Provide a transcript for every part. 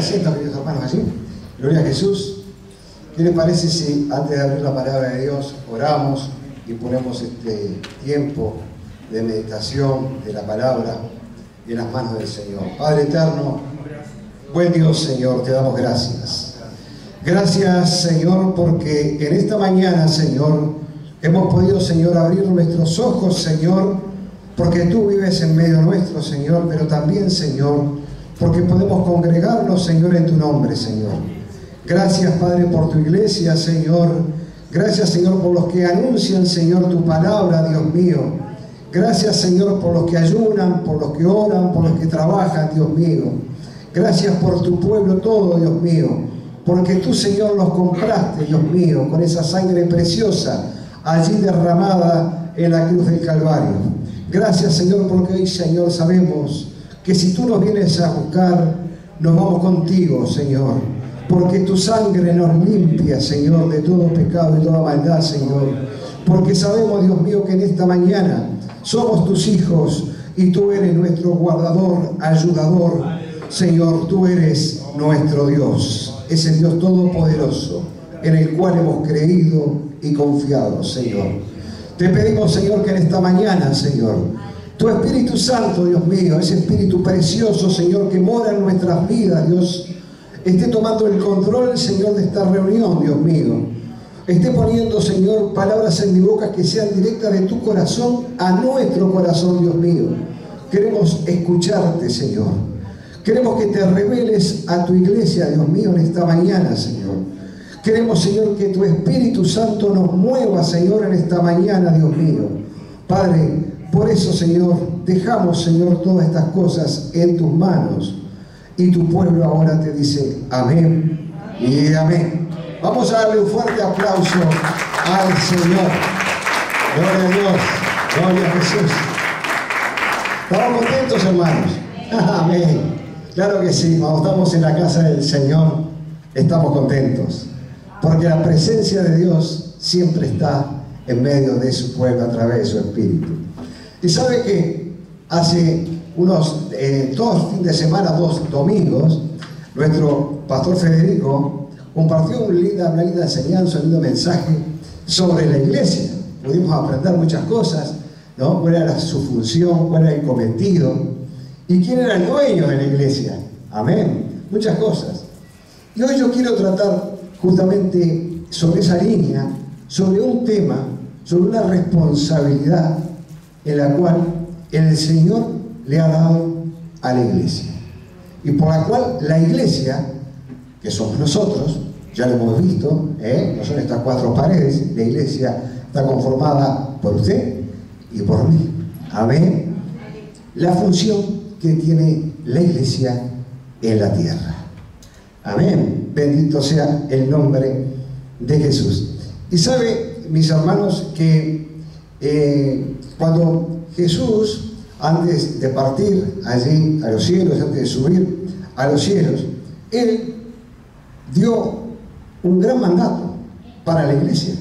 asiento, queridos hermanos, allí. Gloria a Jesús. ¿Qué les parece si antes de abrir la palabra de Dios oramos y ponemos este tiempo de meditación de la palabra en las manos del Señor? Padre eterno, buen Dios, Señor, te damos gracias. Gracias, Señor, porque en esta mañana, Señor, hemos podido, Señor, abrir nuestros ojos, Señor, porque tú vives en medio nuestro, Señor, pero también, Señor, porque podemos congregarnos, Señor, en tu nombre, Señor. Gracias, Padre, por tu iglesia, Señor. Gracias, Señor, por los que anuncian, Señor, tu palabra, Dios mío. Gracias, Señor, por los que ayunan, por los que oran, por los que trabajan, Dios mío. Gracias por tu pueblo todo, Dios mío, porque tú, Señor, los compraste, Dios mío, con esa sangre preciosa allí derramada en la cruz del Calvario. Gracias, Señor, porque hoy, Señor, sabemos que si tú nos vienes a buscar, nos vamos contigo, Señor, porque tu sangre nos limpia, Señor, de todo pecado y toda maldad, Señor, porque sabemos, Dios mío, que en esta mañana somos tus hijos y tú eres nuestro guardador, ayudador, Señor, tú eres nuestro Dios, ese Dios todopoderoso en el cual hemos creído y confiado, Señor. Te pedimos, Señor, que en esta mañana, Señor, tu Espíritu Santo, Dios mío, ese Espíritu precioso, Señor, que mora en nuestras vidas, Dios, esté tomando el control, Señor, de esta reunión, Dios mío. Esté poniendo, Señor, palabras en mi boca que sean directas de tu corazón a nuestro corazón, Dios mío. Queremos escucharte, Señor. Queremos que te reveles a tu iglesia, Dios mío, en esta mañana, Señor. Queremos, Señor, que tu Espíritu Santo nos mueva, Señor, en esta mañana, Dios mío. Padre, por eso, Señor, dejamos, Señor, todas estas cosas en tus manos. Y tu pueblo ahora te dice amén y amén. Vamos a darle un fuerte aplauso al Señor. Gloria a Dios, gloria a Jesús. ¿Estamos contentos, hermanos? Amén. Claro que sí, cuando estamos en la casa del Señor, estamos contentos. Porque la presencia de Dios siempre está en medio de su pueblo a través de su Espíritu. Y sabe que hace unos 2 fines de semana, 2 domingos, nuestro pastor Federico compartió una linda enseñanza, un lindo mensaje sobre la iglesia. Pudimos aprender muchas cosas, ¿no? Cuál era su función, cuál era el cometido y quién era el dueño de la iglesia. Amén. Muchas cosas. Y hoy yo quiero tratar justamente sobre esa línea, sobre un tema, sobre una responsabilidad en la cual el Señor le ha dado a la iglesia y por la cual la iglesia, que somos nosotros, ya lo hemos visto, no son estas 4 paredes, la iglesia está conformada por usted y por mí. Amén. La función que tiene la iglesia en la tierra. Amén. Bendito sea el nombre de Jesús. Y sabe, mis hermanos, que cuando Jesús, antes de partir allí a los cielos, antes de subir a los cielos, Él dio un gran mandato para la iglesia.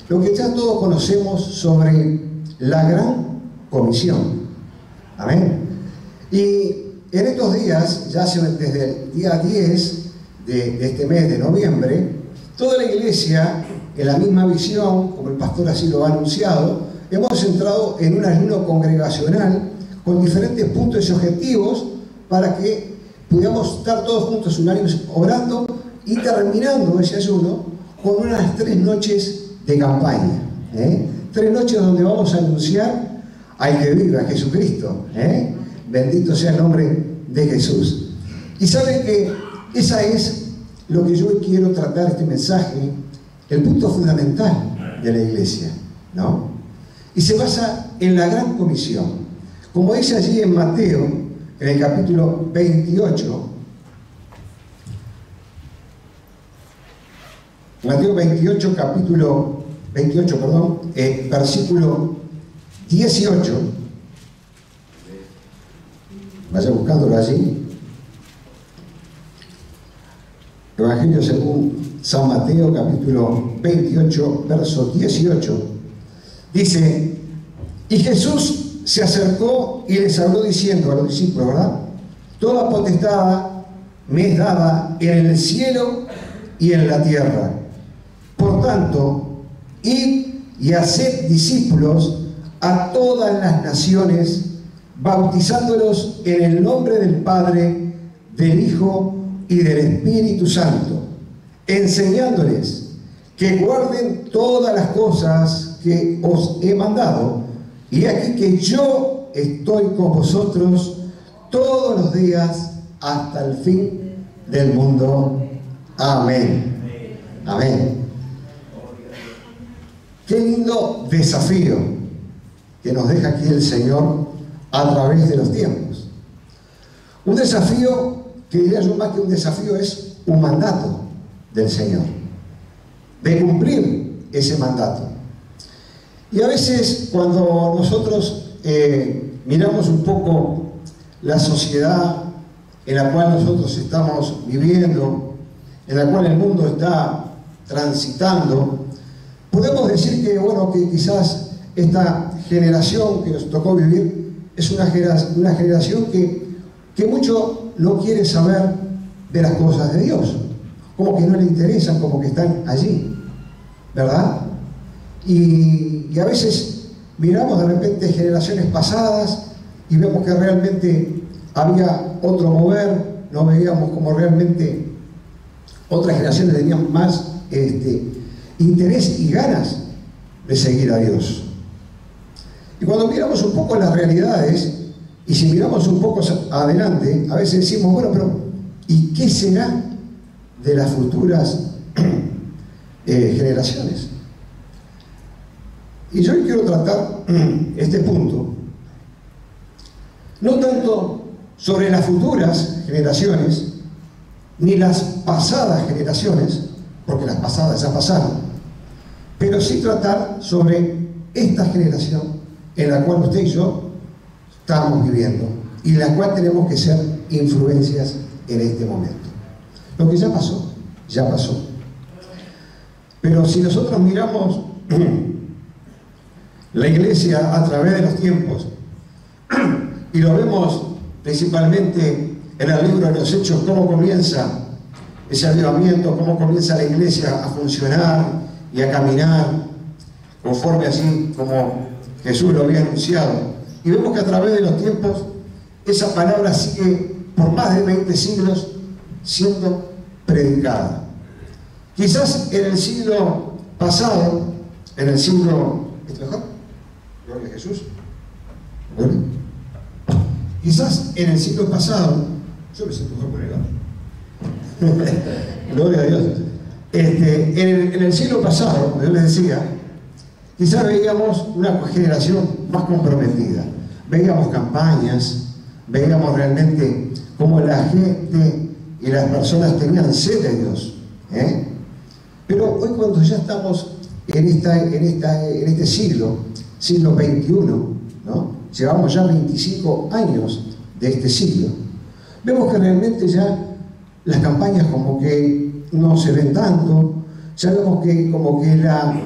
Lo que ya todos conocemos sobre la gran comisión. Amén. Y en estos días, ya desde el día 10 de este mes de noviembre, toda la iglesia, en la misma visión, como el pastor así lo ha anunciado, hemos entrado en un ayuno congregacional con diferentes puntos y objetivos para que pudiéramos estar todos juntos unánimes orando y terminando ese ayuno con unas 3 noches de campaña. 3 noches donde vamos a anunciar al que vive, a Jesucristo. Bendito sea el nombre de Jesús. Y saben que esa es lo que yo quiero tratar este mensaje, el punto fundamental de la iglesia, ¿no? Y se basa en la gran comisión. Como dice allí en Mateo, en el capítulo 28, Mateo 28, capítulo 28, perdón, versículo 18. Vaya buscándolo allí. Evangelio según San Mateo, capítulo 28, verso 18. Dice: y Jesús se acercó y les habló diciendo a los discípulos, ¿verdad? Toda potestad me es dada en el cielo y en la tierra. Por tanto, id y haced discípulos a todas las naciones, bautizándolos en el nombre del Padre, del Hijo y del Espíritu Santo, enseñándoles que guarden todas las cosas que os he mandado, y aquí que yo estoy con vosotros todos los días hasta el fin del mundo. Amén. Amén. Qué lindo desafío que nos deja aquí el Señor a través de los tiempos. Un desafío que diría yo más que un desafío es un mandato del Señor, de cumplir ese mandato. Y a veces cuando nosotros miramos un poco la sociedad en la cual nosotros estamos viviendo, en la cual el mundo está transitando, podemos decir que, bueno, que quizás esta generación que nos tocó vivir es una generación que mucho no quiere saber de las cosas de Dios, como que no le interesan, como que están allí, ¿verdad? Y a veces miramos de repente generaciones pasadas y vemos que realmente había otro mover, no veíamos como realmente otras generaciones tenían más interés y ganas de seguir a Dios. Y cuando miramos un poco las realidades, y si miramos un poco adelante, a veces decimos, bueno, pero ¿y qué será de las futuras generaciones? Y yo hoy quiero tratar este punto, no tanto sobre las futuras generaciones, ni las pasadas generaciones, porque las pasadas ya pasaron, pero sí tratar sobre esta generación en la cual usted y yo estamos viviendo y en la cual tenemos que ser influencias en este momento. Lo que ya pasó, ya pasó. Pero si nosotros miramos la iglesia a través de los tiempos y lo vemos principalmente en el libro de los Hechos, cómo comienza ese avivamiento, cómo comienza la iglesia a funcionar y a caminar conforme así como Jesús lo había anunciado, y vemos que a través de los tiempos esa palabra sigue por más de 20 siglos siendo predicada. Quizás en el siglo pasado, en el siglo... ¿Es mejor? Gloria a Jesús. ¿Gloria? Quizás en el siglo pasado, yo me siento mejor por el lado. Gloria a Dios. En el siglo pasado, como yo les decía, quizás veíamos una generación más comprometida. Veíamos campañas, veíamos realmente cómo la gente y las personas tenían sed de Dios. Pero hoy, cuando ya estamos en este siglo XXI, ¿no? Llevamos ya 25 años de este siglo, vemos que realmente ya las campañas como que no se ven tanto, ya vemos que como que la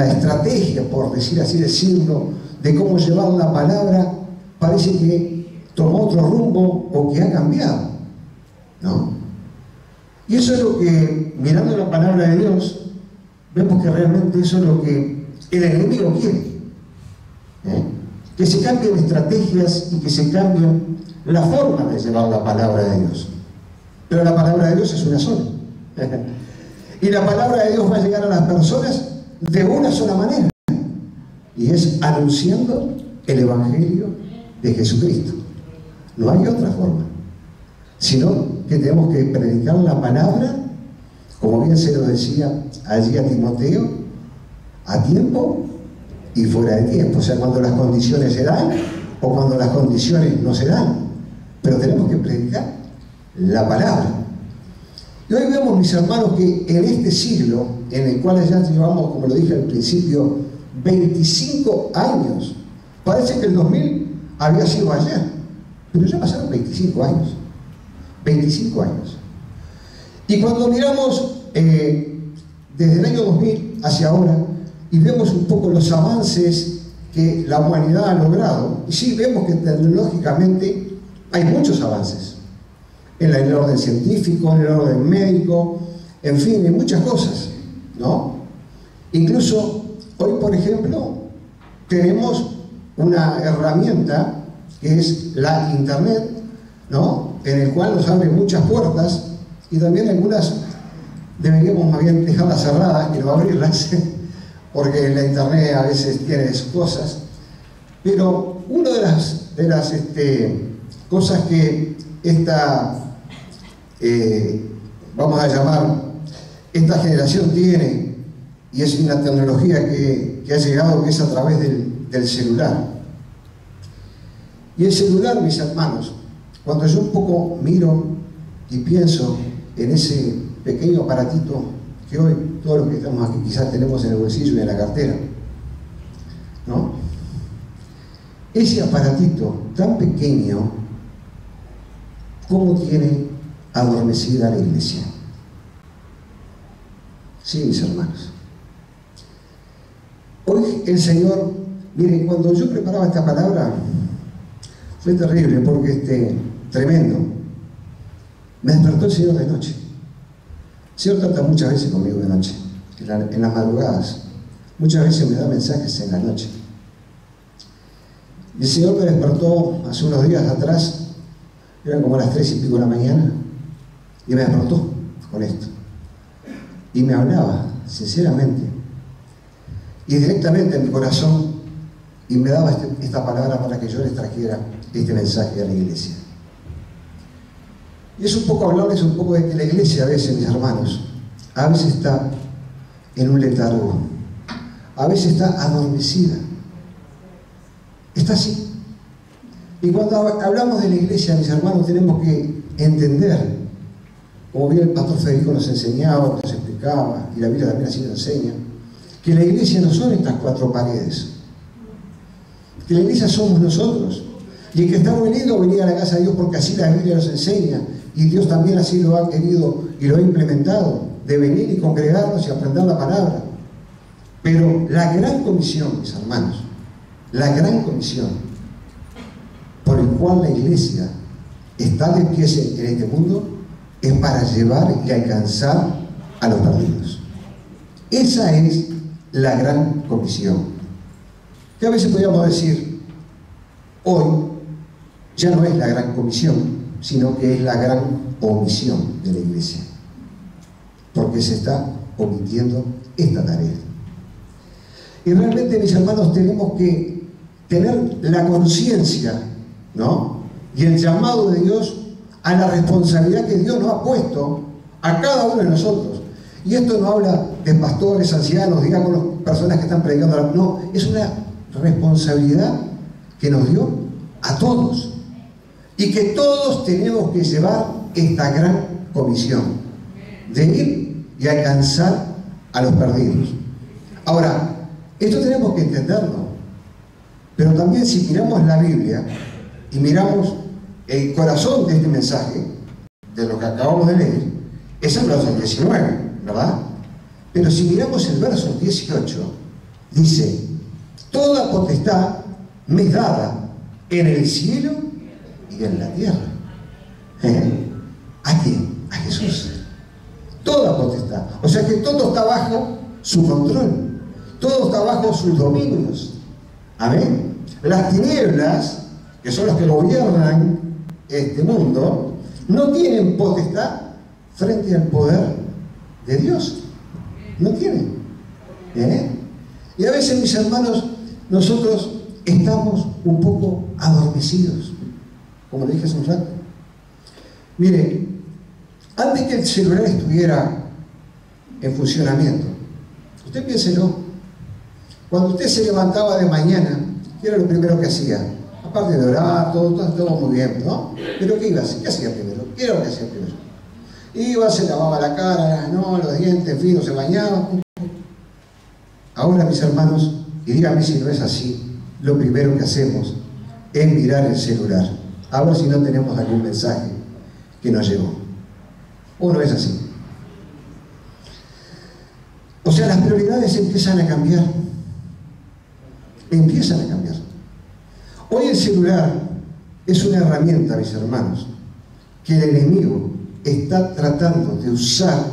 estrategia, por decir así decirlo, de cómo llevar la palabra, parece que tomó otro rumbo o que ha cambiado, ¿no? Y eso es lo que, mirando la palabra de Dios, vemos que realmente eso es lo que el enemigo quiere, que se cambien estrategias y que se cambien la forma de llevar la palabra de Dios. Pero la palabra de Dios es una sola. Y la palabra de Dios va a llegar a las personas de una sola manera, y es anunciando el Evangelio de Jesucristo. No hay otra forma, sino que tenemos que predicar la palabra, como bien se lo decía allí a Timoteo, a tiempo y fuera de tiempo, o sea, cuando las condiciones se dan o cuando las condiciones no se dan, pero tenemos que predicar la palabra. Y hoy vemos, mis hermanos, que en este siglo, en el cual ya llevamos, como lo dije al principio, 25 años, parece que el 2000 había sido ayer, pero ya pasaron 25 años. 25 años. Y cuando miramos desde el año 2000 hacia ahora y vemos un poco los avances que la humanidad ha logrado, y sí vemos que tecnológicamente hay muchos avances, en el orden científico, en el orden médico, en fin, en muchas cosas, ¿no? Incluso hoy, por ejemplo, tenemos una herramienta que es la Internet, ¿no? En el cual nos abre muchas puertas y también algunas deberíamos más bien dejarlas cerradas que no abrirlas, porque la Internet a veces tiene sus cosas. Pero una de las cosas que vamos a llamar, esta generación tiene, y es una tecnología que ha llegado, que es a través del celular. Y el celular, mis hermanos, cuando yo un poco miro y pienso en ese pequeño aparatito que hoy todos los que estamos aquí quizás tenemos en el bolsillo y en la cartera, ¿no? Ese aparatito tan pequeño, ¿cómo tiene adormecida la iglesia? Sí, mis hermanos. Hoy el Señor, miren, cuando yo preparaba esta palabra, fue terrible, porque tremendo. Me despertó el Señor de noche. El Señor trata muchas veces conmigo de noche, en las madrugadas. Muchas veces me da mensajes en la noche. Y el Señor me despertó hace unos días atrás, eran como las 3 y pico de la mañana, y me despertó con esto. Y me hablaba, sinceramente, y directamente en mi corazón, y me daba esta palabra para que yo les trajera este mensaje a la iglesia. Y es un poco hablarles un poco de que la iglesia a veces, mis hermanos, a veces está en un letargo, a veces está adormecida, está así. Y cuando hablamos de la iglesia, mis hermanos, tenemos que entender, como bien el pastor Federico nos enseñaba, nos explicaba, y la Biblia también así nos enseña, que la iglesia no son estas 4 paredes, que la iglesia somos nosotros, y el que está venido venir a la casa de Dios porque así la Biblia nos enseña, y Dios también así lo ha querido y lo ha implementado, de venir y congregarnos y aprender la palabra. Pero la gran comisión, mis hermanos, la gran comisión por el cual la iglesia está de pie en este mundo es para llevar y alcanzar a los perdidos. Esa es la gran comisión. Que a veces podríamos decir, hoy ya no es la gran comisión, sino que es la gran omisión de la iglesia, porque se está omitiendo esta tarea. Y realmente, mis hermanos, tenemos que tener la conciencia, ¿no?, y el llamado de Dios a la responsabilidad que Dios nos ha puesto a cada uno de nosotros. Y esto no habla de pastores, ancianos, diáconos, personas que están predicando, no, es una responsabilidad que nos dio a todos, y que todos tenemos que llevar esta gran comisión de ir y alcanzar a los perdidos. Ahora, esto tenemos que entenderlo, pero también si miramos la Biblia y miramos el corazón de este mensaje, de lo que acabamos de leer, es el verso 19, ¿verdad? Pero si miramos el verso 18, dice: toda potestad me es dada en el cielo y en la tierra. ¿A quién? A Jesús. Toda potestad. O sea que todo está bajo su control, todo está bajo sus dominios. Amén. Las tinieblas, que son las que gobiernan este mundo, no tienen potestad frente al poder de Dios. No tienen. Y a veces, mis hermanos, nosotros estamos un poco adormecidos, como le dije hace un rato. Mire, antes que el celular estuviera en funcionamiento, usted piénselo, cuando usted se levantaba de mañana, ¿qué era lo primero que hacía? Aparte de orar, todo muy bien, ¿no? Pero ¿qué iba a hacer? ¿Qué hacía primero? ¿Qué era lo que hacía primero? Iba, se lavaba la cara, ¿no?, los dientes, en fin, no se bañaba. Ahora, mis hermanos, y díganme si no es así, lo primero que hacemos es mirar el celular, a ver si no tenemos algún mensaje que nos llegó. ¿O no es así? O sea, las prioridades empiezan a cambiar. Empiezan a cambiar. Hoy el celular es una herramienta, mis hermanos, que el enemigo está tratando de usar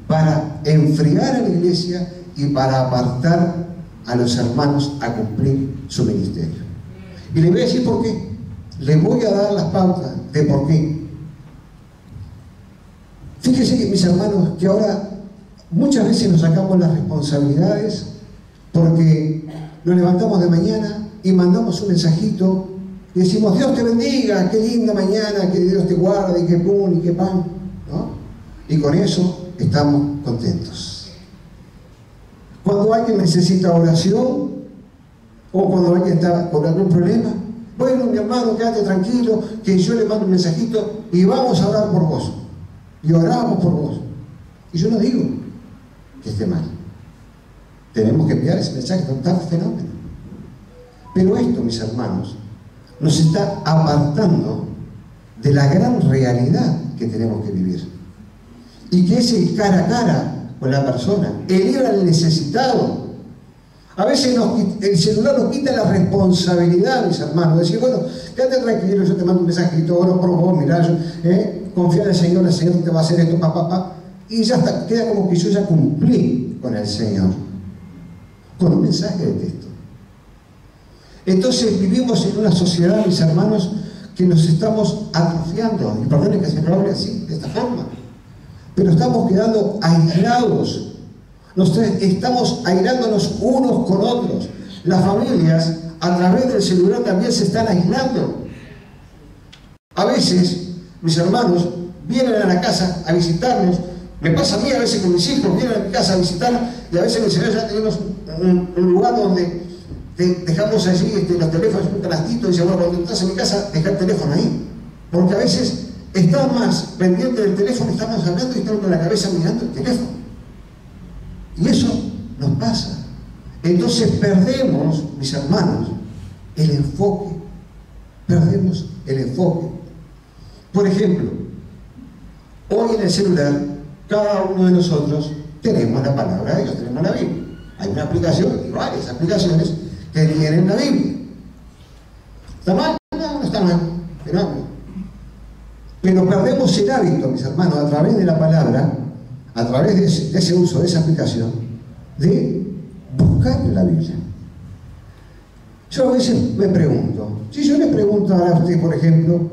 para enfriar a la iglesia y para apartar a los hermanos a cumplir su ministerio. Y les voy a decir por qué. Les voy a dar las pautas de por qué. Fíjense que, mis hermanos, que ahora muchas veces nos sacamos las responsabilidades porque nos levantamos de mañana y mandamos un mensajito y decimos: Dios te bendiga, qué linda mañana, que Dios te guarde, y que pum, y que pan, ¿no? Y con eso estamos contentos. Cuando alguien necesita oración, o cuando alguien está con algún problema, bueno, mi hermano, quédate tranquilo, que yo le mando un mensajito y vamos a orar por vos. Y oramos por vos. Y yo no digo que esté mal. Tenemos que enviar ese mensaje, es un tal fenómeno. Pero esto, mis hermanos, nos está apartando de la gran realidad que tenemos que vivir. Y que es el cara a cara con la persona, el ir al necesitado. A veces el celular nos quita la responsabilidad, mis hermanos, decir: bueno, quédate tranquilo, yo te mando un mensajito, oro por vos, mirá, yo, confía en el Señor te va a hacer esto, y ya está, queda como que yo ya cumplí con el Señor, con un mensaje de texto. Entonces vivimos en una sociedad, mis hermanos, que nos estamos atrofiando, y perdonen que se me hable así, de esta forma, pero estamos quedando aislados. Estamos aislándonos unos con otros. Las familias, a través del celular, también se están aislando. A veces, mis hermanos vienen a la casa a visitarnos. Me pasa a mí a veces con mis hijos, vienen a mi casa a visitarnos, y a veces en el celular ya tenemos un lugar donde dejamos allí los teléfonos, un canastito, y dice: bueno, cuando entras en mi casa, deja el teléfono ahí. Porque a veces estás más pendiente del teléfono, estamos hablando y estamos con la cabeza mirando el teléfono. Y eso nos pasa. Entonces perdemos, mis hermanos, el enfoque. Perdemos el enfoque. Por ejemplo, hoy en el celular, cada uno de nosotros tenemos la palabra de Dios, tenemos la Biblia. Hay una aplicación y varias aplicaciones que tienen la Biblia. ¿Está mal? No, no está mal. Pero perdemos el hábito, mis hermanos, a través de la palabra, a través de ese uso, de esa aplicación, de buscar en la Biblia. Yo a veces me pregunto, si yo le pregunto a usted, por ejemplo,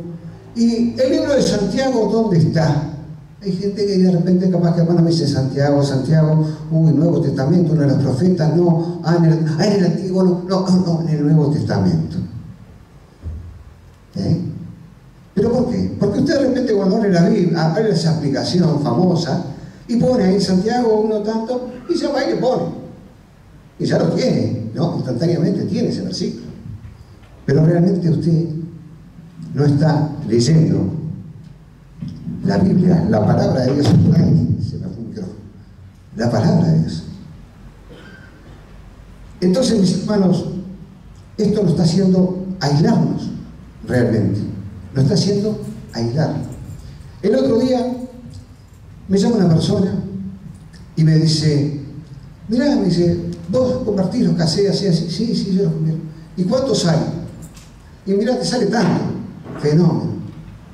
¿y el libro de Santiago dónde está? Hay gente que de repente capaz que hermano me dice: Santiago, uy, Nuevo Testamento, uno de los profetas, no, en el Antiguo, no, en el Nuevo Testamento. ¿Pero por qué? Porque usted de repente cuando abre la Biblia, abre esa aplicación famosa y pone ahí Santiago uno tanto, y ya va y le pone. Y ya lo tiene, ¿no? Instantáneamente tiene ese versículo. Pero realmente usted no está leyendo la Biblia, la palabra de Dios. Ay, se me fue un micrófono. La palabra de Dios. Entonces, mis hermanos, esto nos está haciendo aislarnos realmente. Nos está haciendo aislar. El otro día me llama una persona y me dice: mirá, me dice, vos convertís los cassettes así, sí, yo los convierto. ¿Y cuánto sale? Y mirá, te sale tanto. Fenómeno.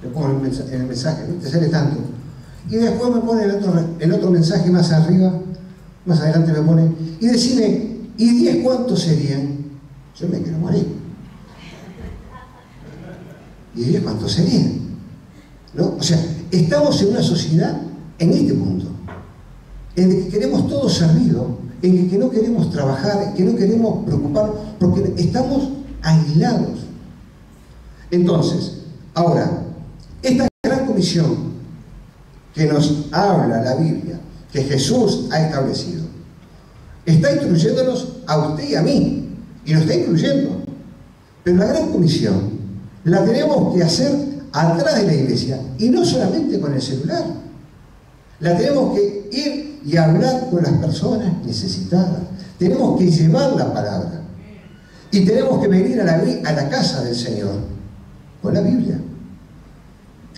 Le pongo en el mensaje, ¿no? Te sale tanto. Y después me pone el otro mensaje más arriba, más adelante me pone: y decime, ¿y 10 cuántos serían? Yo me quiero morir. ¿Y 10 cuántos serían? ¿No? O sea, estamos en una sociedad en este punto, en el que queremos todo servido, en el que no queremos trabajar, que no queremos preocuparnos, porque estamos aislados. Entonces, ahora, esta gran comisión que nos habla la Biblia, que Jesús ha establecido, está instruyéndonos a usted y a mí, y nos está incluyendo. Pero la gran comisión la tenemos que hacer atrás de la iglesia, y no solamente con el celular. La tenemos que ir y hablar con las personas necesitadas. Tenemos que llevar la palabra. Y tenemos que venir a la casa del Señor con la Biblia.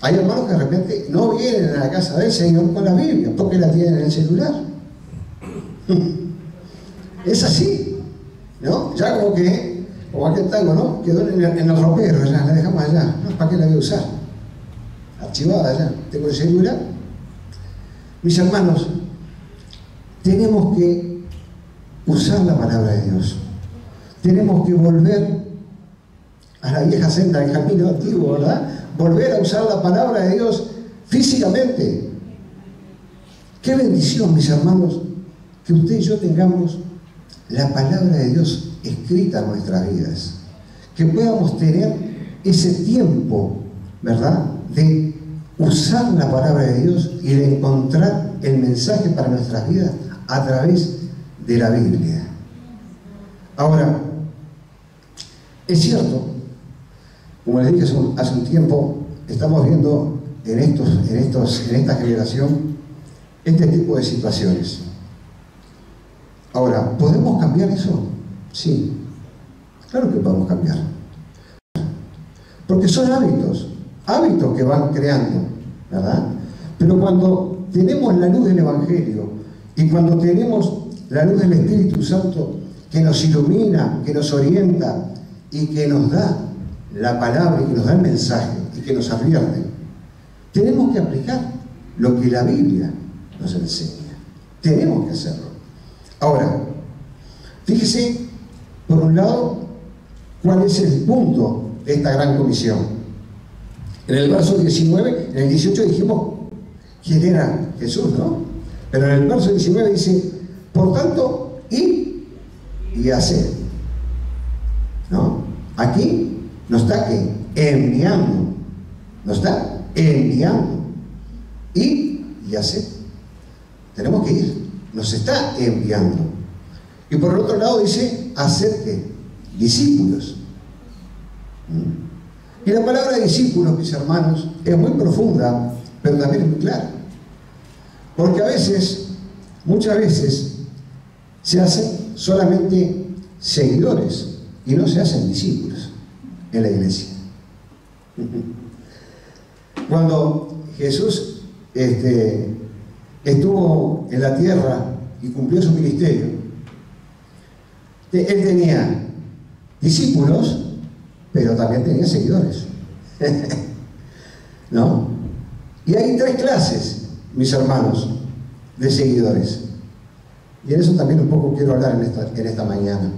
Hay hermanos que de repente no vienen a la casa del Señor con la Biblia, porque la tienen en el celular. Es así, ¿no? Ya como aquel tango, ¿no? Quedó en el ropero, ya la dejamos allá. No, ¿para qué la voy a usar? archivada ya, tengo el celular. Mis hermanos, tenemos que usar la palabra de Dios. Tenemos que volver a la vieja senda del camino antiguo, ¿verdad? Volver a usar la palabra de Dios físicamente. Qué bendición, mis hermanos, que usted y yo tengamos la palabra de Dios escrita en nuestras vidas. Que podamos tener ese tiempo, ¿verdad?, de usar la palabra de Dios y de encontrar el mensaje para nuestras vidas a través de la Biblia. Ahora, es cierto, como les dije hace un tiempo, estamos viendo en esta generación este tipo de situaciones. Ahora, ¿podemos cambiar eso? Sí, claro que podemos cambiar. Porque son hábitos que van creando, ¿verdad? Pero cuando tenemos la luz del Evangelio y cuando tenemos la luz del Espíritu Santo que nos ilumina, que nos orienta y que nos da la palabra y que nos da el mensaje y que nos advierte, tenemos que aplicar lo que la Biblia nos enseña. Tenemos que hacerlo. Ahora, fíjese, por un lado, cuál es el punto de esta gran comisión. En el verso 19, en el 18 dijimos quién era Jesús, ¿no? Pero en el verso 19 dice, por tanto, id y haced, ¿no? Aquí nos está enviando, nos está enviando, id y haced. Tenemos que ir, nos está enviando. Y por el otro lado dice, haced ¿qué? Discípulos. Y la palabra discípulos, mis hermanos, es muy profunda, pero también es muy clara. Porque a veces, muchas veces, se hacen solamente seguidores y no se hacen discípulos en la iglesia. Cuando Jesús estuvo en la tierra y cumplió su ministerio, él tenía discípulos, pero también tenía seguidores. ¿No? Y hay tres clases, mis hermanos, de seguidores. Y en eso también un poco quiero hablar en esta mañana.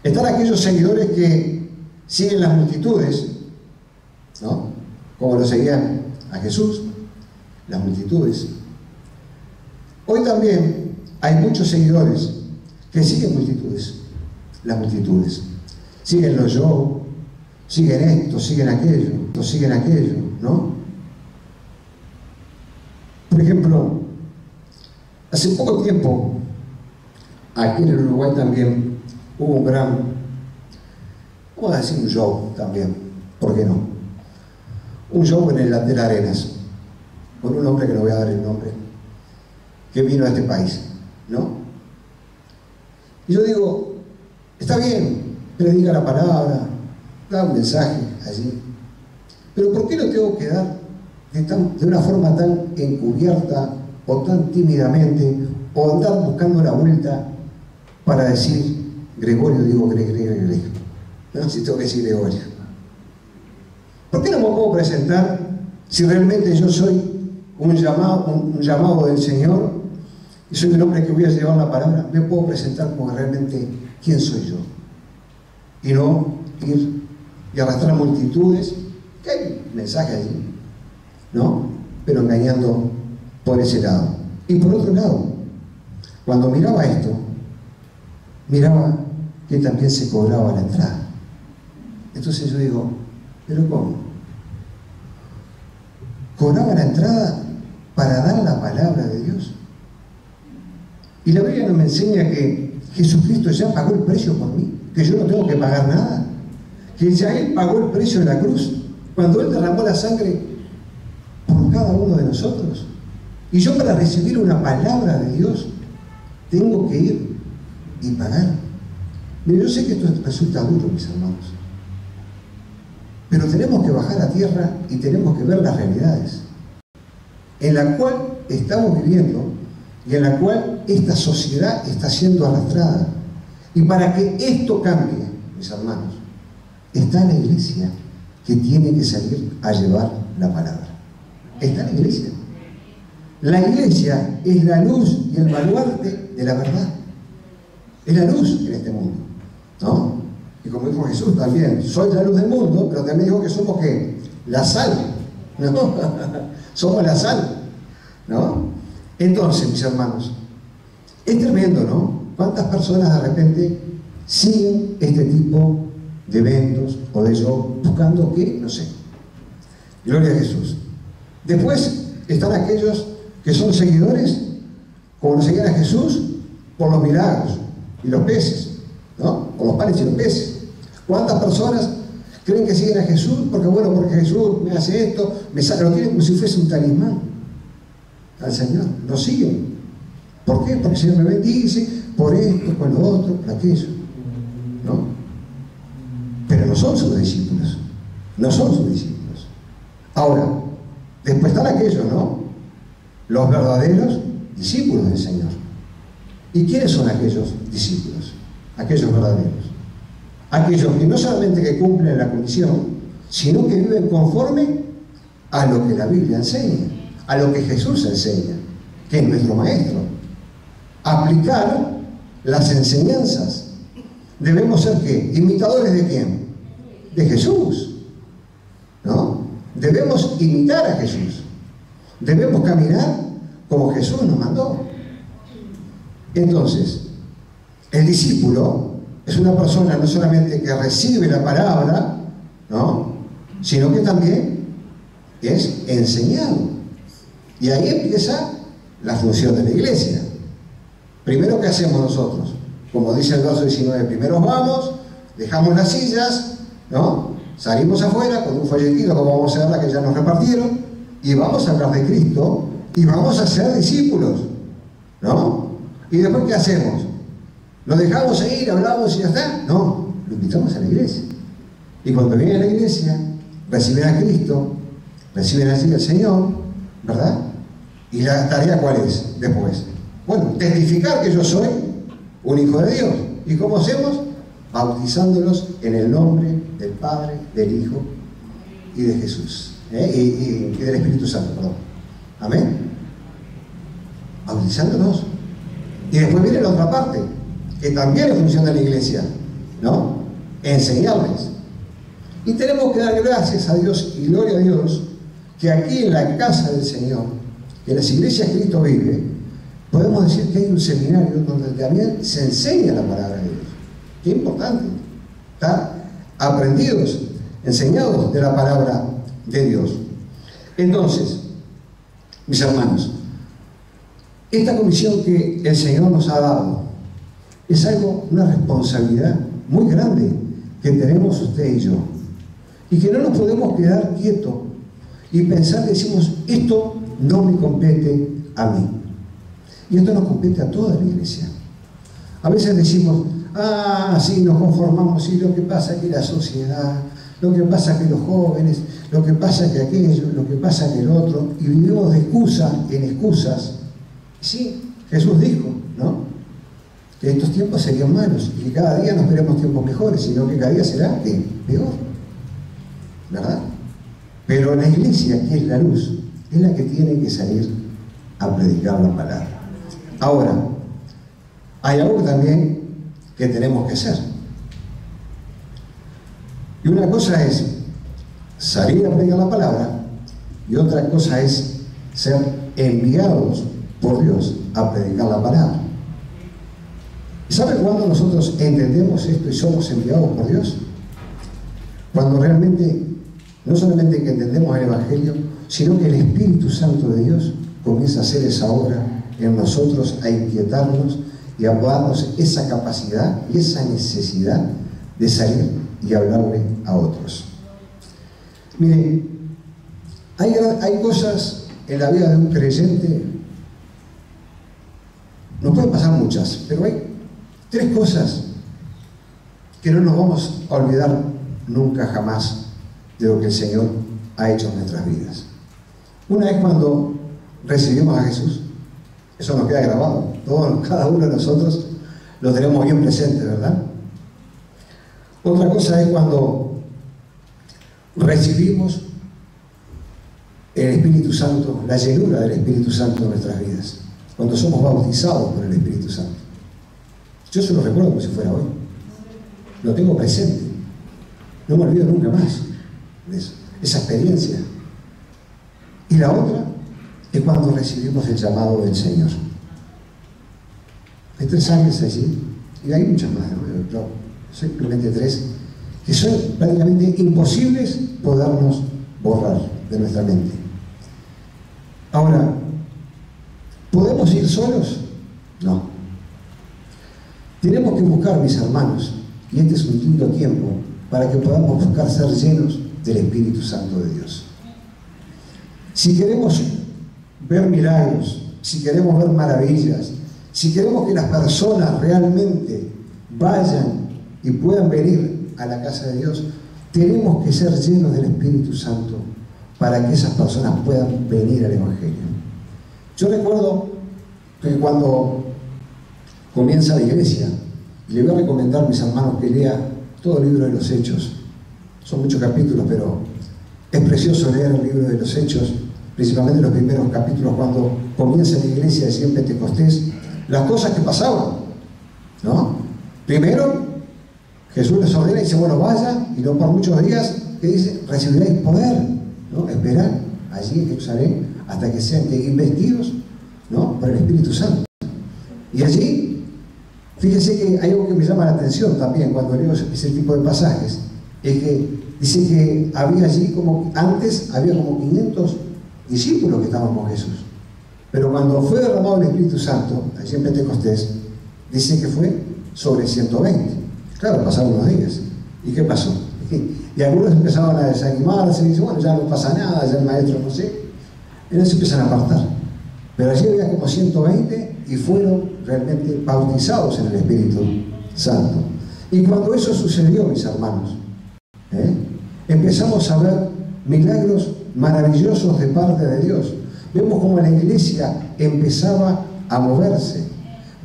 Están aquellos seguidores que siguen las multitudes, ¿no? Como lo seguían a Jesús, las multitudes. Hoy también hay muchos seguidores que siguen multitudes, las multitudes. Siguen los yo, siguen esto, siguen aquello, ¿no? Por ejemplo, hace poco tiempo, aquí en el Uruguay también hubo un gran, vamos a decir un show también, ¿por qué no? Un show en el Lander Arenas, con un hombre que no voy a dar el nombre, que vino a este país, ¿no? Y yo digo, está bien, predica la palabra, da un mensaje allí, pero ¿por qué lo tengo que dar de una forma tan encubierta o tan tímidamente, o andar buscando la vuelta para decir Gregorio, digo Gregorio, ¿no? Si tengo que decir Gregorio? ¿Por qué no me puedo presentar si realmente yo soy un llamado del Señor y soy el hombre que voy a llevar la palabra? Me puedo presentar como realmente quién soy yo y no ir y arrastrar multitudes, que hay mensaje allí, ¿no? Pero engañando por ese lado. Y por otro lado, cuando miraba esto, miraba que también se cobraba la entrada. Entonces yo digo, ¿pero cómo? ¿Cobraba la entrada para dar la palabra de Dios? Y la Biblia nos enseña que Jesucristo ya pagó el precio por mí, que yo no tengo que pagar nada, que ya Él pagó el precio de la cruz, cuando Él derramó la sangre por cada uno de nosotros. Y yo, para recibir una palabra de Dios, tengo que ir y pagar. Mira, yo sé que esto resulta duro, mis hermanos, pero tenemos que bajar a tierra y tenemos que ver las realidades en la cual estamos viviendo y en la cual esta sociedad está siendo arrastrada. Y para que esto cambie, mis hermanos, está la iglesia que tiene que salir a llevar la palabra. Está en la iglesia. La iglesia es la luz y el baluarte de la verdad. Es la luz en este mundo, ¿no? Y como dijo Jesús también, soy la luz del mundo, pero también dijo que somos ¿qué? La sal, ¿no? Somos la sal, ¿no? Entonces, mis hermanos, es tremendo, ¿no? ¿Cuántas personas de repente siguen este tipo de eventos o de show buscando qué? No sé. Gloria a Jesús. Después están aquellos que son seguidores, como lo seguían a Jesús, por los milagros y los peces, ¿no? Por los panes y los peces. ¿Cuántas personas creen que siguen a Jesús? Porque bueno, porque Jesús me hace esto, lo quieren como si fuese un talismán al Señor. Lo siguen. ¿Por qué? Porque el Señor me bendice, por esto, por lo otro, por aquello, ¿no? Pero no son sus discípulos. No son sus discípulos. Ahora, después están aquellos, ¿no? Los verdaderos discípulos del Señor. ¿Y quiénes son aquellos discípulos? Aquellos verdaderos. Aquellos que no solamente que cumplen la comisión, sino que viven conforme a lo que la Biblia enseña, a lo que Jesús enseña, que es nuestro Maestro. Aplicar las enseñanzas. Debemos ser ¿qué? ¿Imitadores de quién? De Jesús, ¿no? Debemos imitar a Jesús. Debemos caminar como Jesús nos mandó. Entonces, el discípulo es una persona no solamente que recibe la palabra, ¿no? Sino que también es enseñado. Y ahí empieza la función de la iglesia. Primero, ¿qué hacemos nosotros? Como dice el verso 19, primero vamos, dejamos las sillas, ¿no? Salimos afuera con un folletito, como vamos a ver la que ya nos repartieron, y vamos a hablar de Cristo, y vamos a ser discípulos, ¿no? Y después, ¿qué hacemos? ¿Lo dejamos ir, hablamos y ya está? No, lo invitamos a la iglesia. Y cuando vienen a la iglesia, reciben a Cristo, reciben así al Señor, ¿verdad? ¿Y la tarea cuál es después? Bueno, testificar que yo soy un hijo de Dios. ¿Y cómo hacemos? Bautizándolos en el nombre del Padre, del Hijo y de Jesús. Y del Espíritu Santo, perdón. Amén. Bautizándolos. Y después viene la otra parte, que también es función de la iglesia, ¿no? Enseñarles. Y tenemos que dar gracias a Dios y gloria a Dios que aquí en la casa del Señor, en las iglesias que Cristo vive, podemos decir que hay un seminario donde también se enseña la palabra de Dios. Qué importante estar aprendidos, enseñados de la palabra de Dios. Entonces, mis hermanos, esta comisión que el Señor nos ha dado es una responsabilidad muy grande que tenemos usted y yo, y que no nos podemos quedar quietos y pensar que decimos, esto no me compete a mí, y esto nos compete a toda la iglesia. A veces decimos, sí, nos conformamos, sí, lo que pasa es que la sociedad, lo que pasa es que los jóvenes, lo que pasa es que aquello, lo que pasa es que el otro, y vivimos de excusa en excusas. Sí, Jesús dijo, ¿no?, que estos tiempos serían malos y que cada día no esperemos tiempos mejores, sino que cada día será ¿qué? Peor, ¿verdad? Pero la iglesia, que es la luz, es la que tiene que salir a predicar la palabra. Ahora, hay algo también que tenemos que hacer. Y una cosa es salir a predicar la palabra, y otra cosa es ser enviados por Dios a predicar la palabra. ¿Y sabe cuándo nosotros entendemos esto y somos enviados por Dios? Cuando realmente, no solamente que entendemos el Evangelio, sino que el Espíritu Santo de Dios comienza a hacer esa obra en nosotros, a inquietarnos y a darnos esa capacidad y esa necesidad de salir y hablarle a otros. Mire, hay cosas en la vida de un creyente, nos pueden pasar muchas, pero hay 3 cosas que no nos vamos a olvidar nunca jamás de lo que el Señor ha hecho en nuestras vidas. Una es cuando recibimos a Jesús. Eso nos queda grabado. Cada uno de nosotros lo tenemos bien presente, ¿verdad? Otra cosa es cuando recibimos el Espíritu Santo, la llenura del Espíritu Santo en nuestras vidas, cuando somos bautizados por el Espíritu Santo. Yo se lo recuerdo como si fuera hoy. Lo tengo presente. No me olvido nunca más de eso, esa experiencia. Y la otra es cuando recibimos el llamado del Señor. Hay 3 áreas allí, y hay muchas más, pero simplemente 3, que son prácticamente imposibles podernos borrar de nuestra mente. Ahora, ¿podemos ir solos? No. Tenemos que buscar, mis hermanos, y este es un lindo tiempo para que podamos buscar ser llenos del Espíritu Santo de Dios. Si queremos ver milagros, si queremos ver maravillas, si queremos que las personas realmente vayan y puedan venir a la casa de Dios, tenemos que ser llenos del Espíritu Santo para que esas personas puedan venir al Evangelio. Yo recuerdo que cuando comienza la iglesia, y le voy a recomendar a mis hermanos que lea todo el libro de los Hechos. Son muchos capítulos, pero es precioso leer el libro de los Hechos, principalmente los primeros capítulos, cuando comienza la iglesia de Pentecostés, las cosas que pasaban, ¿no? Primero, Jesús les ordena y dice, bueno, vaya, y no por muchos días, que dice, recibiréis poder, ¿no? Esperar allí en Jerusalén hasta que sean investidos, ¿no? Por el Espíritu Santo. Y allí, fíjense que hay algo que me llama la atención también cuando leo ese tipo de pasajes, es que dice que había allí antes había como 500 discípulos que estaban con Jesús. Pero cuando fue derramado el Espíritu Santo, allí en Pentecostés, dice que fue sobre 120. Claro, pasaron unos días. ¿Y qué pasó? Y algunos empezaban a desanimarse y dicen, bueno, ya no pasa nada, ya el maestro no sé. Y ellos se empiezan a apartar. Pero allí había como 120 y fueron realmente bautizados en el Espíritu Santo. Y cuando eso sucedió, mis hermanos, empezamos a ver milagros maravillosos de parte de Dios. Vemos cómo la iglesia empezaba a moverse.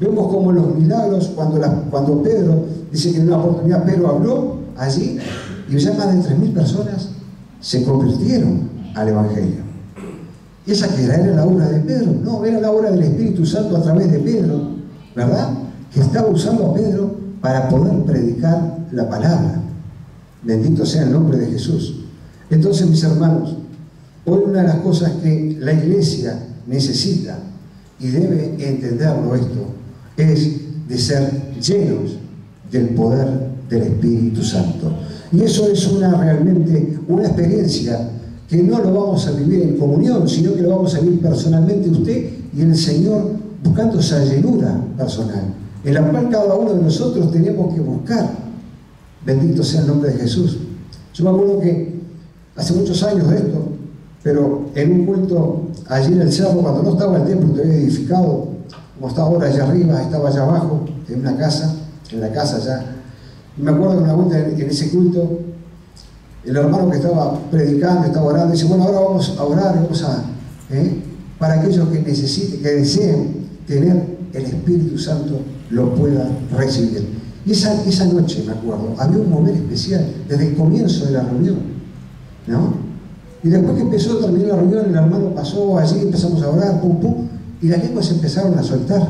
Vemos cómo los milagros, cuando Pedro, dice que en una oportunidad Pedro habló allí, y ya más de 3.000 personas se convirtieron al Evangelio. ¿Y esa que era la obra de Pedro? No, era la obra del Espíritu Santo a través de Pedro, ¿verdad? Que estaba usando a Pedro para poder predicar la palabra. Bendito sea el nombre de Jesús. Entonces, mis hermanos, hoy una de las cosas que la iglesia necesita y debe entenderlo esto es de ser llenos del poder del Espíritu Santo. Y eso es realmente una experiencia que no lo vamos a vivir en comunión, sino que lo vamos a vivir personalmente usted y el Señor, buscando esa llenura personal, en la cual cada uno de nosotros tenemos que buscar. Bendito sea el nombre de Jesús. Yo me acuerdo que hace muchos años de esto, pero en un culto allí en el cerro, cuando no estaba el templo todavía edificado, como está ahora allá arriba, estaba allá abajo, en la casa allá. Y me acuerdo que una vuelta en ese culto, el hermano que estaba predicando, estaba orando, dice, bueno, ahora vamos a orar, vamos a, para aquellos que necesiten, que deseen tener el Espíritu Santo, lo puedan recibir. Y esa noche, me acuerdo, había un momento especial, desde el comienzo de la reunión, ¿no? Y después que terminó la reunión, el hermano pasó allí, empezamos a orar, pum, pum, y las lenguas empezaron a soltar.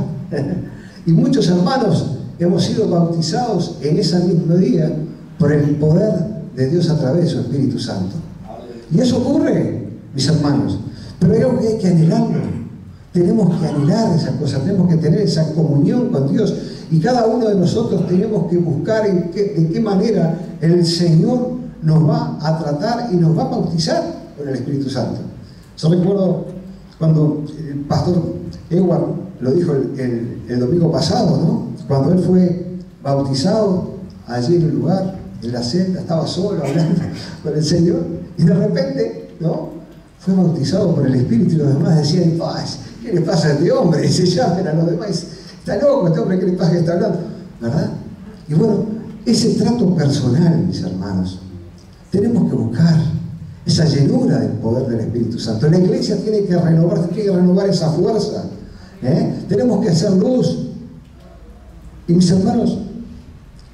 Y muchos hermanos hemos sido bautizados en ese mismo día por el poder de Dios a través de su Espíritu Santo. Y eso ocurre, mis hermanos. Pero hay algo que hay que anhelarlo. Tenemos que anhelar esas cosas, tenemos que tener esa comunión con Dios. Y cada uno de nosotros tenemos que buscar de qué manera el Señor nos va a tratar y nos va a bautizar con el Espíritu Santo. Yo recuerdo cuando el pastor Edward lo dijo el domingo pasado, ¿no? Cuando él fue bautizado allí en el lugar, en la celda, estaba solo hablando con el Señor, y de repente, ¿no? Fue bautizado por el Espíritu, y los demás decían, ¿qué le pasa a este hombre? Y se llaman a los demás, está loco este hombre, ¿qué le pasa que está hablando? ¿Verdad? Y bueno, ese trato personal, mis hermanos, tenemos que buscar esa llenura del poder del Espíritu Santo. La iglesia tiene que renovar esa fuerza. Tenemos que hacer luz. Y mis hermanos,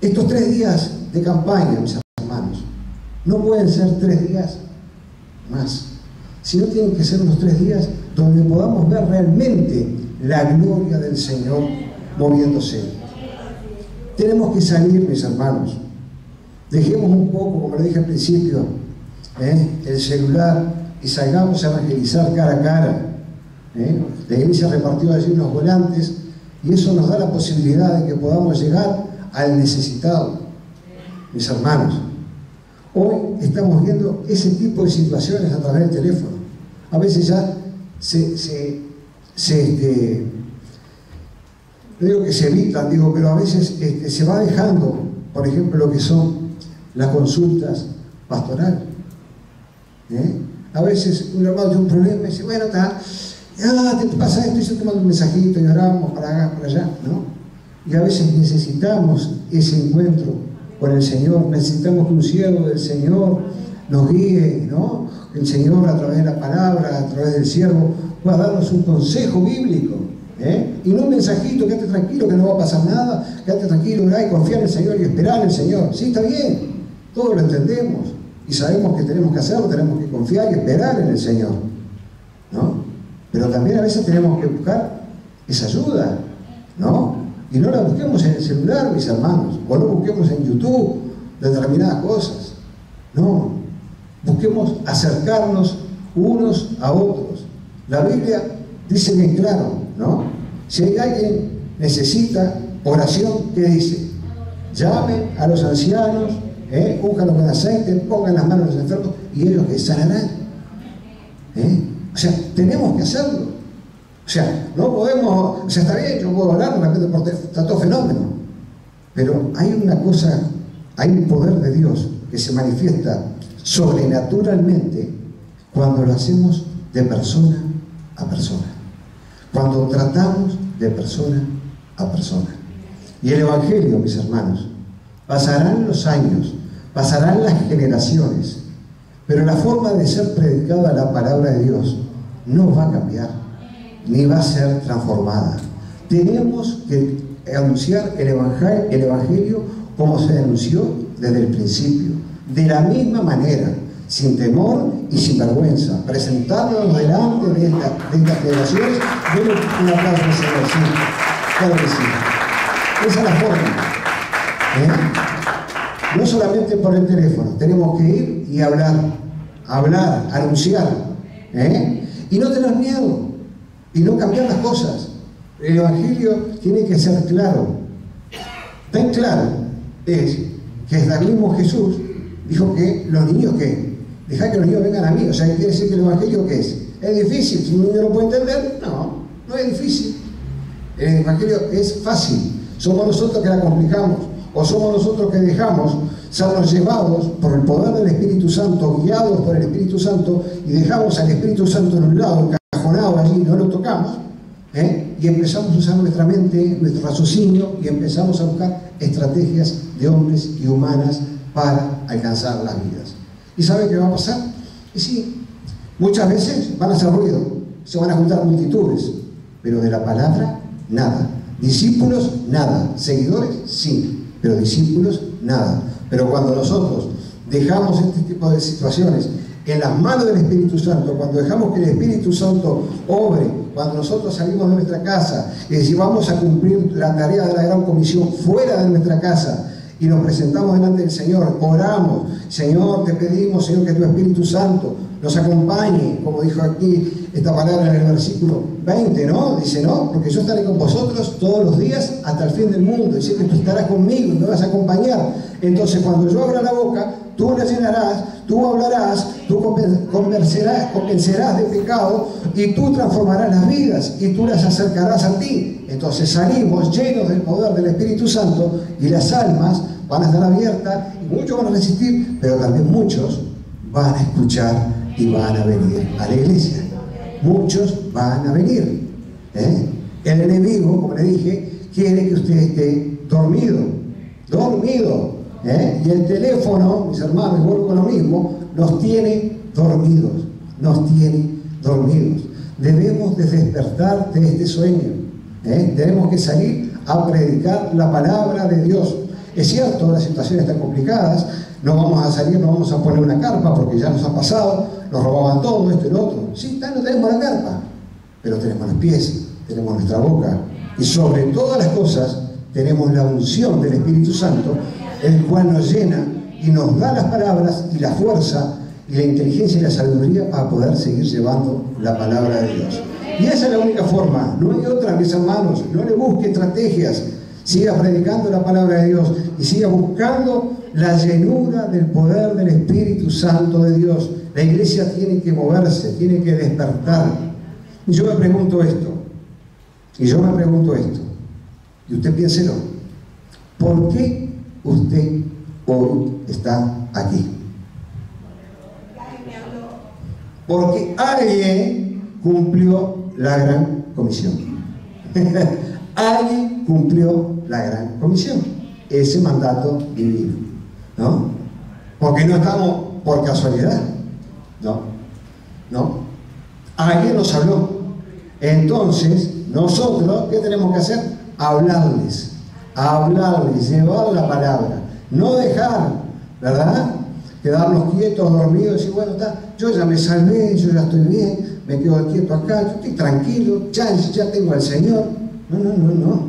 estos 3 días de campaña, mis hermanos, no pueden ser 3 días más, sino tienen que ser unos 3 días donde podamos ver realmente la gloria del Señor moviéndose. Tenemos que salir, mis hermanos. Dejemos un poco, como lo dije al principio, el celular y salgamos a evangelizar cara a cara. La iglesia repartió allí unos volantes y eso nos da la posibilidad de que podamos llegar al necesitado. Mis hermanos, hoy estamos viendo ese tipo de situaciones a través del teléfono. A veces ya no digo que se evitan, pero a veces se va dejando, por ejemplo, lo que son las consultas pastorales. A veces un hermano tiene un problema y dice, bueno, te pasa esto, y yo te mando un mensajito y oramos para acá, para allá, ¿no? Y a veces necesitamos ese encuentro con el Señor, necesitamos que un siervo del Señor nos guíe, ¿no? El Señor a través de la palabra, a través del siervo, pueda darnos un consejo bíblico, y no un mensajito, quédate tranquilo que no va a pasar nada, quédate tranquilo, orá y confía en el Señor y esperar en el Señor. Sí, está bien, todos lo entendemos y sabemos que tenemos que hacerlo, tenemos que confiar y esperar en el Señor, ¿no? Pero también a veces tenemos que buscar esa ayuda, ¿no? Y no la busquemos en el celular, mis hermanos, o no busquemos en YouTube determinadas cosas. No, busquemos acercarnos unos a otros. La Biblia dice bien claro, ¿no? Si hay alguien necesita oración, ¿qué dice? Llamen a los ancianos, únganlos con aceite, pongan las manos a los enfermos y ellos les sanarán. O sea, tenemos que hacerlo. O sea, no podemos, o sea, está bien, yo puedo hablar, de repente está todo fenómeno. Pero hay una cosa, hay un poder de Dios que se manifiesta sobrenaturalmente cuando lo hacemos de persona a persona. Cuando tratamos de persona a persona. Y el Evangelio, mis hermanos, pasarán los años, pasarán las generaciones, pero la forma de ser predicada la palabra de Dios no va a cambiar, ni va a ser transformada. Tenemos que anunciar el Evangelio como se anunció desde el principio, de la misma manera, sin temor y sin vergüenza, presentarnos delante de estas generaciones. Denle un aplauso al Señor, sí, claro que sí. Esa es la forma. No solamente por el teléfono, tenemos que ir y hablar, anunciar, y no tener miedo, y no cambiar las cosas. El Evangelio tiene que ser claro. Tan claro es que hasta el mismo Jesús dijo que los niños, ¿qué? Dejad que los niños vengan a mí. O sea, quiere decir que el Evangelio, ¿qué es? ¿Es difícil? Si un niño no puede entender, no es difícil. El Evangelio es fácil. Somos nosotros que la complicamos, o somos nosotros que dejamos sernos llevados por el poder del Espíritu Santo, guiados por el Espíritu Santo, y dejamos al Espíritu Santo en un lado, encajonado allí, no lo tocamos, y empezamos a usar nuestra mente, nuestro raciocinio, y empezamos a buscar estrategias de hombres y humanas para alcanzar las vidas. ¿Y saben qué va a pasar? Y sí, muchas veces van a hacer ruido, se van a juntar multitudes, pero de la palabra, nada. Discípulos, nada. Seguidores, sí, pero discípulos, nada. Pero cuando nosotros dejamos este tipo de situaciones en las manos del Espíritu Santo, cuando dejamos que el Espíritu Santo obre, cuando nosotros salimos de nuestra casa y decimos vamos a cumplir la tarea de la gran comisión fuera de nuestra casa y nos presentamos delante del Señor, oramos, Señor, te pedimos, Señor, que tu Espíritu Santo nos acompañe, como dijo aquí esta palabra en el versículo 20, ¿no? Dice, no, porque yo estaré con vosotros todos los días hasta el fin del mundo. Dice que tú estarás conmigo y me vas a acompañar. Entonces, cuando yo abra la boca, tú la llenarás, tú hablarás, tú convencerás de pecado y tú transformarás las vidas y tú las acercarás a ti. Entonces salimos llenos del poder del Espíritu Santo y las almas van a estar abiertas y muchos van a resistir, pero también muchos van a escuchar y van a venir a la iglesia. Muchos van a venir. El enemigo, como le dije, quiere que usted esté dormido. Y el teléfono, mis hermanos, vuelvo con lo mismo, nos tiene dormidos. Debemos de despertar de este sueño. Tenemos que salir a predicar la palabra de Dios. Es cierto, las situaciones están complicadas, no vamos a salir, no vamos a poner una carpa porque ya nos ha pasado, nos robaban todo, esto y lo otro. Sí, no tenemos la carpa, pero tenemos los pies, tenemos nuestra boca y sobre todas las cosas tenemos la unción del Espíritu Santo, el cual nos llena y nos da las palabras y la fuerza y la inteligencia y la sabiduría para poder seguir llevando la palabra de Dios. Y esa es la única forma, no hay otra, mis hermanos. No le busque estrategias, siga predicando la palabra de Dios y siga buscando la llenura del poder del Espíritu Santo de Dios. La iglesia tiene que moverse, tiene que despertar. Y yo me pregunto esto, y usted piénselo, ¿por qué usted hoy está aquí? Porque alguien cumplió la gran comisión. Alguien cumplió la gran comisión, ese mandato divino, ¿no? Porque no estamos por casualidad, no. Alguien nos habló. Entonces, nosotros, ¿qué tenemos que hacer? Hablarles, llevar la palabra, no dejar, ¿verdad? Quedarnos quietos, dormidos, y decir, bueno, yo ya me salvé, yo ya estoy bien, me quedo quieto acá, yo estoy tranquilo, ya tengo al Señor. No.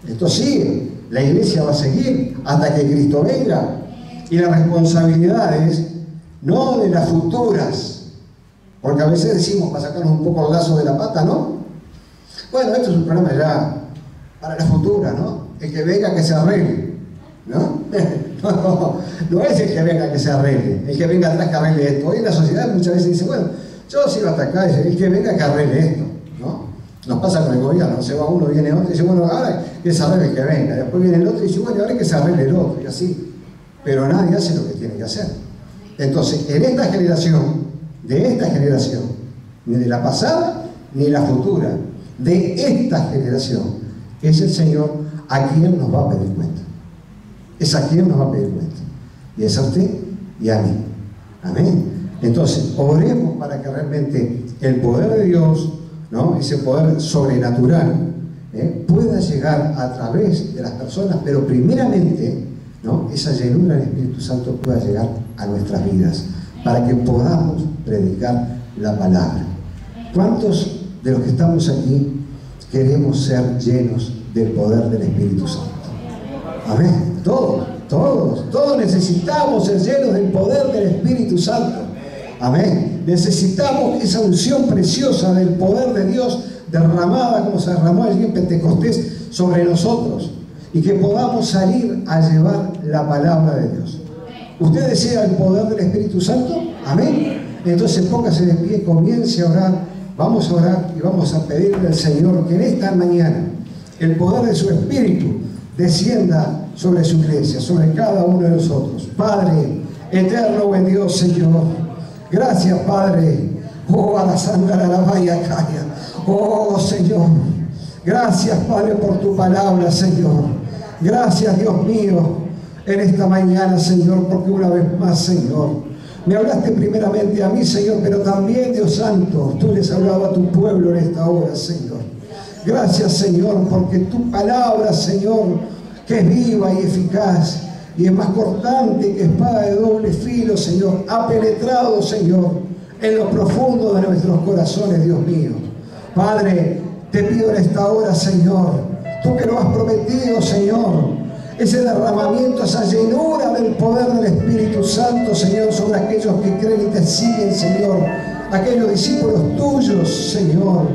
Esto sigue, la iglesia va a seguir hasta que Cristo venga. Y la responsabilidad es no de las futuras, porque a veces decimos para sacarnos un poco el lazo de la pata, ¿no? Bueno, esto es un programa ya para la futura, ¿no? El que venga que se arregle, ¿no? No es el que venga que se arregle, el que venga atrás que arregle esto. Hoy en la sociedad muchas veces dice, bueno, yo sigo hasta acá, el que venga que arregle esto, ¿no? Nos pasa con el gobierno, se va uno, viene otro, y dice, bueno, ahora que se arregle el que venga, después viene el otro y dice, bueno, ahora que se arregle el otro, y así. Pero nadie hace lo que tiene que hacer. Entonces, en esta generación, ni de la pasada, ni de la futura, de esta generación, es el Señor a quien nos va a pedir cuenta. Es a quien nos va a pedir cuenta. Y es a usted y a mí. Amén. Entonces, oremos para que realmente el poder de Dios, ¿no? Ese poder sobrenatural, pueda llegar a través de las personas, pero primeramente, ¿no? Esa llenura del Espíritu Santo pueda llegar a nuestras vidas, para que podamos predicar la palabra. ¿Cuántos de los que estamos aquí queremos ser llenos del poder del Espíritu Santo? Amén. Todos necesitamos ser llenos del poder del Espíritu Santo. Amén. Necesitamos esa unción preciosa del poder de Dios derramada como se derramó allí en Pentecostés sobre nosotros, y que podamos salir a llevar la palabra de Dios. ¿Usted desea el poder del Espíritu Santo? Amén. Entonces póngase de pie, comience a orar. Vamos a orar y vamos a pedirle al Señor que en esta mañana el poder de su Espíritu descienda sobre su iglesia, sobre cada uno de nosotros. Padre eterno, buen Dios, Señor, gracias, Padre. Oh, a la sangre de la valla calla. Oh, Señor, gracias, Padre, por tu palabra, Señor. Gracias, Dios mío, en esta mañana, Señor, porque una vez más, Señor, me hablaste primeramente a mí, Señor, pero también, Dios Santo, tú les has hablado a tu pueblo en esta hora, Señor. Gracias, Señor, porque tu palabra, Señor, que es viva y eficaz y es más cortante que espada de doble filo, Señor, ha penetrado, Señor, en lo profundo de nuestros corazones, Dios mío. Padre, te pido en esta hora, Señor, tú que lo has prometido, Señor, ese derramamiento, esa llenura del poder del Espíritu Santo, Señor, sobre aquellos que creen y te siguen, Señor, aquellos discípulos tuyos, Señor.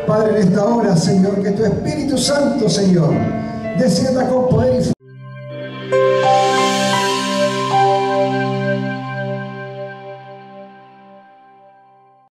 Padre, en esta hora, Señor, que tu Espíritu Santo, Señor, descienda con poder y